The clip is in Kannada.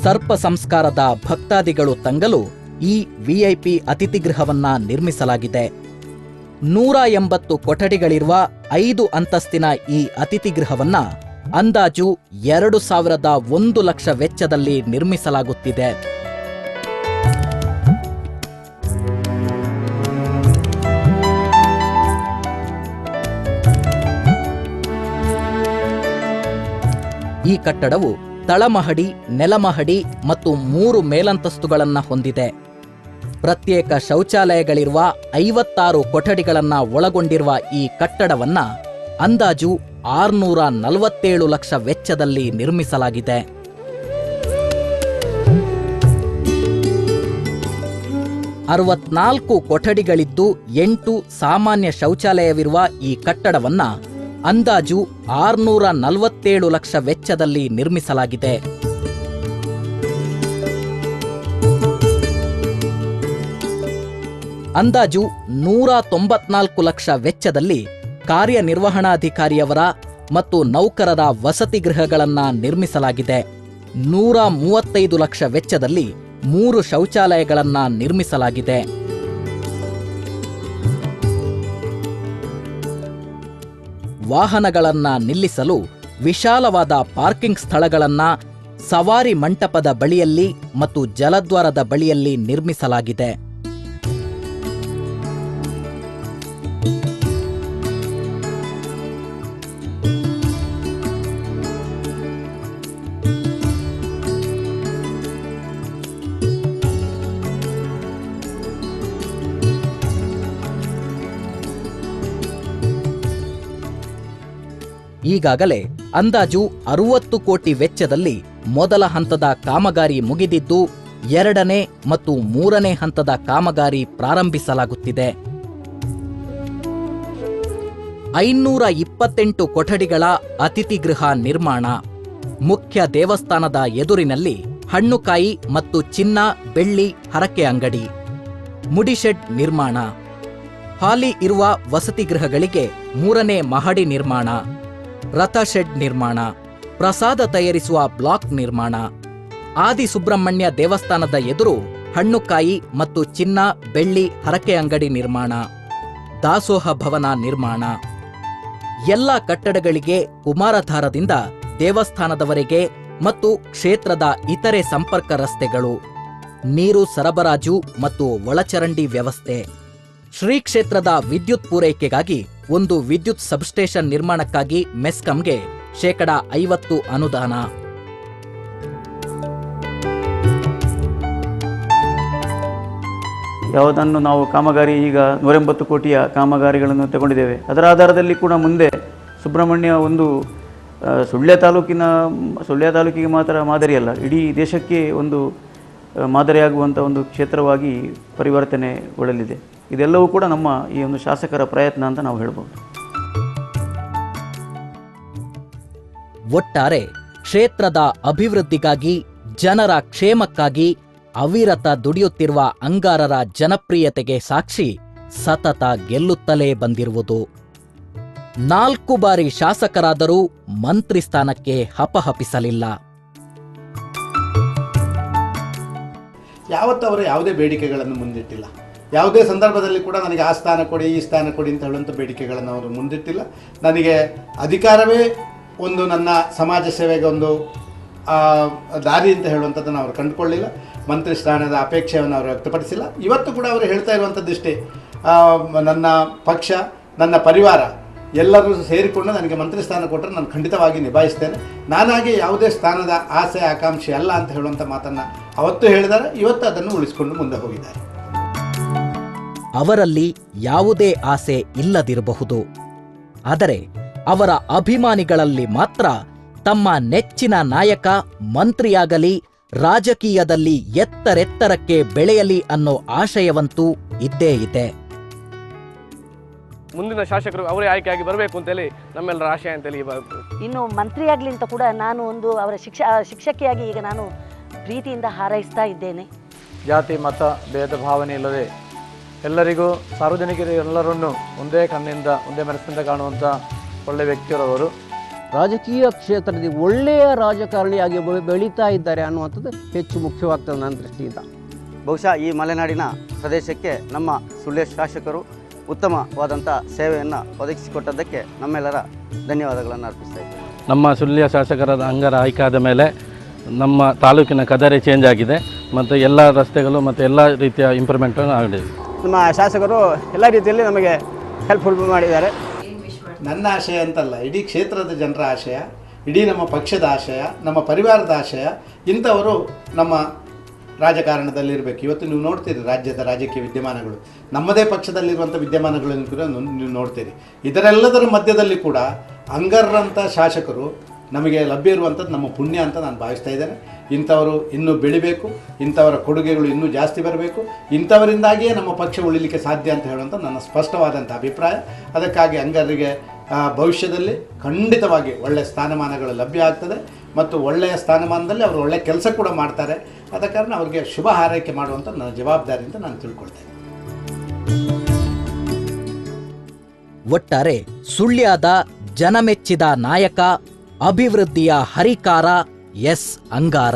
ಸರ್ಪ ಸಂಸ್ಕಾರದ ಭಕ್ತಾದಿಗಳು ತಂಗಲು ಈ ವಿಐಪಿ ಅತಿಥಿಗೃಹವನ್ನ ನಿರ್ಮಿಸಲಾಗಿದೆ. 180 ಕೊಠಡಿಗಳಿರುವ 5 ಅಂತಸ್ತಿನ ಈ ಅತಿಥಿಗೃಹವನ್ನ ಅಂದಾಜು 2,100 ಲಕ್ಷ ವೆಚ್ಚದಲ್ಲಿ ನಿರ್ಮಿಸಲಾಗುತ್ತಿದೆ. ಈ ಕಟ್ಟಡವು ತಳಮಹಡಿ, ನೆಲಮಹಡಿ ಮತ್ತು 3 ಮೇಲಂತಸ್ತುಗಳನ್ನು ಹೊಂದಿದೆ. ಪ್ರತ್ಯೇಕ ಶೌಚಾಲಯಗಳಿರುವ 56 ಕೊಠಡಿಗಳನ್ನು ಒಳಗೊಂಡಿರುವ ಈ ಕಟ್ಟಡವನ್ನ ಅಂದಾಜು 647 ಲಕ್ಷ ವೆಚ್ಚದಲ್ಲಿ ನಿರ್ಮಿಸಲಾಗಿದೆ. ಅರವತ್ನಾಲ್ಕು ಕೊಠಡಿಗಳಿದ್ದು 8 ಸಾಮಾನ್ಯ ಶೌಚಾಲಯವಿರುವ ಈ ಕಟ್ಟಡವನ್ನ ಅಂದಾಜು 647 ಲಕ್ಷ ವೆಚ್ಚದಲ್ಲಿ ನಿರ್ಮಿಸಲಾಗಿದೆ. ಅಂದಾಜು 194 ಲಕ್ಷ ವೆಚ್ಚದಲ್ಲಿ ಕಾರ್ಯನಿರ್ವಹಣಾಧಿಕಾರಿಯವರ ಮತ್ತು ನೌಕರರ ವಸತಿ ಗೃಹಗಳನ್ನ ನಿರ್ಮಿಸಲಾಗಿದೆ. 135 ಲಕ್ಷ ವೆಚ್ಚದಲ್ಲಿ 3 ಶೌಚಾಲಯಗಳನ್ನ ನಿರ್ಮಿಸಲಾಗಿದೆ. ವಾಹನಗಳನ್ನ ನಿಲ್ಲಿಸಲು ವಿಶಾಲವಾದ ಪಾರ್ಕಿಂಗ್ ಸ್ಥಳಗಳನ್ನ ಸವಾರಿ ಮಂಟಪದ ಬಳಿಯಲ್ಲಿ ಮತ್ತು ಜಲದ್ವಾರದ ಬಳಿಯಲ್ಲಿ ನಿರ್ಮಿಸಲಾಗಿದೆ. ಈಗಾಗಲೇ ಅಂದಾಜು 60 ಕೋಟಿ ವೆಚ್ಚದಲ್ಲಿ ಮೊದಲ ಹಂತದ ಕಾಮಗಾರಿ ಮುಗಿದಿದ್ದು, 2ನೇ ಮತ್ತು 3ನೇ ಹಂತದ ಕಾಮಗಾರಿ ಪ್ರಾರಂಭಿಸಲಾಗುತ್ತಿದೆ. 528 ಕೊಠಡಿಗಳ ಅತಿಥಿಗೃಹ ನಿರ್ಮಾಣ. ಮುಖ್ಯ ದೇವಸ್ಥಾನದ ಎದುರಿನಲ್ಲಿ ಹಣ್ಣುಕಾಯಿ ಮತ್ತು ಚಿನ್ನ, ಬೆಳ್ಳಿ ಹರಕೆ ಅಂಗಡಿ. ಮುಡಿಶೆಡ್ ನಿರ್ಮಾಣ. ಹಾಲಿ ಇರುವ ವಸತಿಗೃಹಗಳಿಗೆ 3ನೇ ಮಹಡಿ ನಿರ್ಮಾಣ. ರಥ ಶೆಡ್ ನಿರ್ಮಾಣ. ಪ್ರಸಾದ ತಯಾರಿಸುವ ಬ್ಲಾಕ್ ನಿರ್ಮಾಣ. ಆದಿಸುಬ್ರಹ್ಮಣ್ಯ ದೇವಸ್ಥಾನದ ಎದುರು ಹಣ್ಣುಕಾಯಿ ಮತ್ತು ಚಿನ್ನ, ಬೆಳ್ಳಿ ಹರಕೆ ಅಂಗಡಿ ನಿರ್ಮಾಣ. ದಾಸೋಹ ಭವನ ನಿರ್ಮಾಣ. ಎಲ್ಲ ಕಟ್ಟಡಗಳಿಗೆ ಕುಮಾರಧಾರದಿಂದ ದೇವಸ್ಥಾನದವರೆಗೆ ಮತ್ತು ಕ್ಷೇತ್ರದ ಇತರೆ ಸಂಪರ್ಕ ರಸ್ತೆಗಳು, ನೀರು ಸರಬರಾಜು ಮತ್ತು ಒಳಚರಂಡಿ ವ್ಯವಸ್ಥೆ. ಶ್ರೀ ಕ್ಷೇತ್ರದ ವಿದ್ಯುತ್ ಪೂರೈಕೆಗಾಗಿ ಒಂದು ವಿದ್ಯುತ್ ಸಬ್ಸ್ಟೇಷನ್ ನಿರ್ಮಾಣಕ್ಕಾಗಿ ಮೆಸ್ಕಾಂಗೆ %50 ಅನುದಾನ. ಯಾವುದನ್ನು ನಾವು ಕಾಮಗಾರಿ ಈಗ 180 ಕೋಟಿಯ ಕಾಮಗಾರಿಗಳನ್ನು ತಗೊಂಡಿದ್ದೇವೆ. ಅದರ ಆಧಾರದಲ್ಲಿ ಕೂಡ ಮುಂದೆ ಸುಬ್ರಹ್ಮಣ್ಯ ಒಂದು ಸುಳ್ಯ ತಾಲೂಕಿಗೆ ಮಾತ್ರ ಮಾದರಿಯಲ್ಲ, ಇಡೀ ದೇಶಕ್ಕೆ ಒಂದು ಮಾದರಿಯಾಗುವಂಥ ಒಂದು ಕ್ಷೇತ್ರವಾಗಿ ಪರಿವರ್ತನೆಗೊಳ್ಳಲಿದೆ. ಇದೆಲ್ಲವೂ ಕೂಡ ನಮ್ಮ ಈ ಒಂದು ಶಾಸಕರ ಪ್ರಯತ್ನ ಅಂತ ನಾವು ಹೇಳ್ಬೋದು. ಒಟ್ಟಾರೆ ಕ್ಷೇತ್ರದ ಅಭಿವೃದ್ಧಿಗಾಗಿ, ಜನರ ಕ್ಷೇಮಕ್ಕಾಗಿ ಅವಿರತ ದುಡಿಯುತ್ತಿರುವ ಅಂಗಾರರ ಜನಪ್ರಿಯತೆಗೆ ಸಾಕ್ಷಿ ಸತತ ಗೆಲ್ಲುತ್ತಲೇ ಬಂದಿರುವುದು. 4 ಬಾರಿ ಶಾಸಕರಾದರೂ ಮಂತ್ರಿ ಸ್ಥಾನಕ್ಕೆ ಹಪಹಪಿಸಲಿಲ್ಲ. ಯಾವತ್ತೂ ಅವರು ಯಾವುದೇ ಬೇಡಿಕೆಗಳನ್ನು ಮುಂದಿಟ್ಟಿಲ್ಲ. ಯಾವುದೇ ಸಂದರ್ಭದಲ್ಲಿ ಕೂಡ ನನಗೆ ಆ ಸ್ಥಾನ ಕೊಡಿ, ಈ ಸ್ಥಾನ ಕೊಡಿ ಅಂತ ಹೇಳುವಂಥ ಬೇಡಿಕೆಗಳನ್ನು ಅವರು ಮುಂದಿಟ್ಟಿಲ್ಲ. ನನಗೆ ಅಧಿಕಾರವೇ ಒಂದು ನನ್ನ ಸಮಾಜ ಸೇವೆಗೆ ಒಂದು ದಾರಿ ಅಂತ ಹೇಳುವಂಥದ್ದನ್ನು ಅವರು ಕಂಡುಕೊಳ್ಳಿಲ್ಲ. ಮಂತ್ರಿ ಸ್ಥಾನದ ಅಪೇಕ್ಷೆಯನ್ನು ಅವರು ವ್ಯಕ್ತಪಡಿಸಿಲ್ಲ. ಇವತ್ತು ಕೂಡ ಅವರು ಹೇಳ್ತಾ ಇರುವಂಥದ್ದಿಷ್ಟೇ, ನನ್ನ ಪಕ್ಷ, ನನ್ನ ಪರಿವಾರ ಎಲ್ಲರೂ ಸೇರಿಕೊಂಡು ನನಗೆ ಮಂತ್ರಿ ಸ್ಥಾನ ಕೊಟ್ಟರೆ ನಾನು ಖಂಡಿತವಾಗಿ ನಿಭಾಯಿಸ್ತೇನೆ. ನಾನಾಗಿ ಯಾವುದೇ ಸ್ಥಾನದ ಆಸೆ ಆಕಾಂಕ್ಷೆ ಅಲ್ಲ ಅಂತ ಹೇಳುವಂಥ ಮಾತನ್ನು ಅವತ್ತು ಹೇಳಿದ್ದಾರೆ. ಇವತ್ತು ಅದನ್ನು ಉಳಿಸಿಕೊಂಡು ಮುಂದೆ ಹೋಗಿದ್ದಾರೆ. ಅವರಲ್ಲಿ ಯಾವುದೇ ಆಸೆ ಇಲ್ಲದಿರಬಹುದು, ಆದರೆ ಅವರ ಅಭಿಮಾನಿಗಳಲ್ಲಿ ಮಾತ್ರ ತಮ್ಮ ನೆಚ್ಚಿನ ನಾಯಕ ಮಂತ್ರಿಯಾಗಲಿ, ರಾಜಕೀಯದಲ್ಲಿ ಎತ್ತರೆತ್ತರಕ್ಕೆ ಬೆಳೆಯಲಿ ಅನ್ನೋ ಆಶಯವಂತೂ ಇದ್ದೇ ಇದೆ. ಮುಂದಿನ ಶಾಸಕರು ಅವರೇ ಆಯ್ಕೆಯಾಗಿ ಬರಬೇಕು ಅಂತೇಳಿ ನಮ್ಮೆಲ್ಲರ ಆಶಯ ಅಂತೇಳಿ. ಇನ್ನು ಮಂತ್ರಿಯಾಗಲಿ ಅಂತ ಕೂಡ ನಾನು ಒಂದು ಅವರ ಶಿಕ್ಷಕಿಯಾಗಿ ಈಗ ನಾನು ಪ್ರೀತಿಯಿಂದ ಹಾರೈಸ್ತಾ ಇದ್ದೇನೆ. ಜಾತಿ ಮತ ಭೇದ ಭಾವನೆ ಇಲ್ಲದೆ ಎಲ್ಲರಿಗೂ, ಸಾರ್ವಜನಿಕರು ಎಲ್ಲರನ್ನು ಒಂದೇ ಕಣ್ಣಿಂದ, ಒಂದೇ ಮನಸ್ಸಿನಿಂದ ಕಾಣುವಂಥ ಒಳ್ಳೆಯ ವ್ಯಕ್ತಿಯರವರು. ರಾಜಕೀಯ ಕ್ಷೇತ್ರದಲ್ಲಿ ಒಳ್ಳೆಯ ರಾಜಕಾರಣಿಯಾಗಿ ಬೆಳೀತಾ ಇದ್ದಾರೆ ಅನ್ನುವಂಥದ್ದು ಹೆಚ್ಚು ಮುಖ್ಯವಾಗ್ತದೆ ನನ್ನ ದೃಷ್ಟಿಯಿಂದ. ಬಹುಶಃ ಈ ಮಲೆನಾಡಿನ ಪ್ರದೇಶಕ್ಕೆ ನಮ್ಮ ಸುಳ್ಯ ಶಾಸಕರು ಉತ್ತಮವಾದಂಥ ಸೇವೆಯನ್ನು ಒದಗಿಸಿಕೊಟ್ಟದ್ದಕ್ಕೆ ನಮ್ಮೆಲ್ಲರ ಧನ್ಯವಾದಗಳನ್ನು ಅರ್ಪಿಸ್ತಾ ಇದ್ದೇವೆ. ನಮ್ಮ ಸುಳ್ಯ ಶಾಸಕರಾದ ಅಂಗರ ಆಯ್ಕೆಯಾದ ಮೇಲೆ ನಮ್ಮ ತಾಲೂಕಿನ ಕದರೇ ಚೇಂಜ್ ಆಗಿದೆ ಮತ್ತು ಎಲ್ಲ ರಸ್ತೆಗಳು ಮತ್ತು ಎಲ್ಲ ರೀತಿಯ ಇಂಪ್ರೂವ್ಮೆಂಟ್ ಆಗಿದೆ. ನಮ್ಮ ಶಾಸಕರು ಎಲ್ಲ ರೀತಿಯಲ್ಲಿ ನಮಗೆ ಹೆಲ್ಪ್ಫುಲ್ ಮಾಡಿದ್ದಾರೆ. ನನ್ನ ಆಶಯ ಅಂತಲ್ಲ, ಇಡೀ ಕ್ಷೇತ್ರದ ಜನರ ಆಶಯ, ಇಡೀ ನಮ್ಮ ಪಕ್ಷದ ಆಶಯ, ನಮ್ಮ ಪರಿವಾರದ ಆಶಯ, ಇಂಥವರು ನಮ್ಮ ರಾಜಕಾರಣದಲ್ಲಿರಬೇಕು. ಇವತ್ತು ನೀವು ನೋಡ್ತೀರಿ ರಾಜ್ಯದ ರಾಜಕೀಯ ವಿದ್ಯಮಾನಗಳು, ನಮ್ಮದೇ ಪಕ್ಷದಲ್ಲಿರುವಂಥ ವಿದ್ಯಮಾನಗಳನ್ನು ಕೂಡ ನೀವು ನೋಡ್ತೀರಿ. ಇದರೆಲ್ಲದರ ಮಧ್ಯದಲ್ಲಿ ಕೂಡ ಅಂಗರ್ರಂಥ ಶಾಸಕರು ನಮಗೆ ಲಭ್ಯ ಇರುವಂಥದ್ದು ನಮ್ಮ ಪುಣ್ಯ ಅಂತ ನಾನು ಭಾವಿಸ್ತಾ ಇದ್ದೇನೆ. ಇಂಥವರು ಇನ್ನೂ ಬೆಳಿಬೇಕು, ಇಂಥವರ ಕೊಡುಗೆಗಳು ಇನ್ನೂ ಜಾಸ್ತಿ ಬರಬೇಕು, ಇಂಥವರಿಂದಾಗಿಯೇ ನಮ್ಮ ಪಕ್ಷ ಉಳಿಲಿಕ್ಕೆ ಸಾಧ್ಯ ಅಂತ ಹೇಳುವಂಥ ನನ್ನ ಸ್ಪಷ್ಟವಾದಂಥ ಅಭಿಪ್ರಾಯ. ಅದಕ್ಕಾಗಿ ಅಂಗರಿಗೆ ಭವಿಷ್ಯದಲ್ಲಿ ಖಂಡಿತವಾಗಿ ಒಳ್ಳೆಯ ಸ್ಥಾನಮಾನಗಳು ಲಭ್ಯ ಆಗ್ತದೆ ಮತ್ತು ಒಳ್ಳೆಯ ಸ್ಥಾನಮಾನದಲ್ಲಿ ಅವರು ಒಳ್ಳೆಯ ಕೆಲಸ ಕೂಡ ಮಾಡ್ತಾರೆ. ಆದ ಕಾರಣ ಅವರಿಗೆ ಶುಭ ಹಾರೈಕೆ ಮಾಡುವಂಥ ನನ್ನ ಜವಾಬ್ದಾರಿ ಅಂತ ನಾನು ತಿಳ್ಕೊಳ್ತೇನೆ. ಒಟ್ಟಾರೆ ಸುಳ್ಯದ ಜನಮೆಚ್ಚಿದ ನಾಯಕ, ಅಭಿವೃದ್ಧಿಯ ಹರಿಕಾರ ಎಸ್ ಅಂಗಾರ.